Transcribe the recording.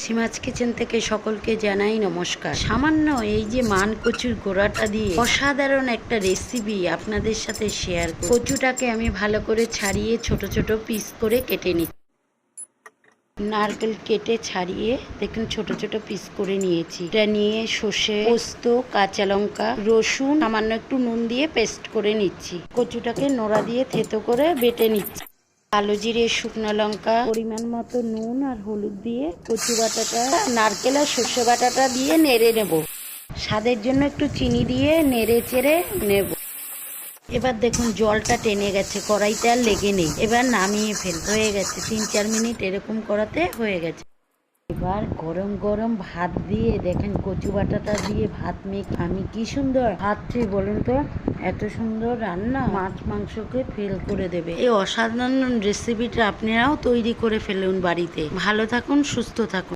Seema's kitchen থেকে সকলকে জানাই নমস্কার। সামান্য এই যে মান কচুর গোড়াটা দিয়ে অসাধারণ একটা রেসিপি আপনাদের সাথে শেয়ার করব। কচুটাকে আমি ভালো করে ছাড়িয়ে ছোট ছোট পিস করে কেটে নিই। নারকেল কেটে ছাড়িয়ে দেখুন ছোট ছোট পিস করে নিয়েছি। এটা নিয়ে সর্ষে, পোস্ত, কাঁচা লঙ্কা, রসুন, সামান্য একটু নুন দিয়ে পেস্ট করে নিচ্ছি। কচুটাকে নোড়া দিয়ে থেতো করে বেটে নিচ্ছি। কালো জিরে, শুকনো লঙ্কা, পরিমাণ মতো নুন আর হলুদ দিয়ে কচু বাটাটা, নারকেল আর সর্ষে বাটাটা দিয়ে নেড়ে নেব। স্বাদের জন্য একটু চিনি দিয়ে নেড়ে চেড়ে নেব। এবার দেখুন জলটা টেনে গেছে, কড়াইতে আর লেগে নেই। এবার নামিয়ে ফেলতে হয়ে গেছে, 3-4 মিনিট এরকম করাতে হয়ে গেছে। এবার গরম গরম ভাত দিয়ে দেখেন কচু বাটাটা দিয়ে ভাত মেখে আমি কি সুন্দর খাচ্ছি বলুন তো। এত সুন্দর রান্না মাছ মাংসকে ফেল করে দেবে। এই অসাধারণ রেসিপিটা আপনারাও তৈরি করে ফেলুন বাড়িতে। ভালো থাকুন, সুস্থ থাকুন।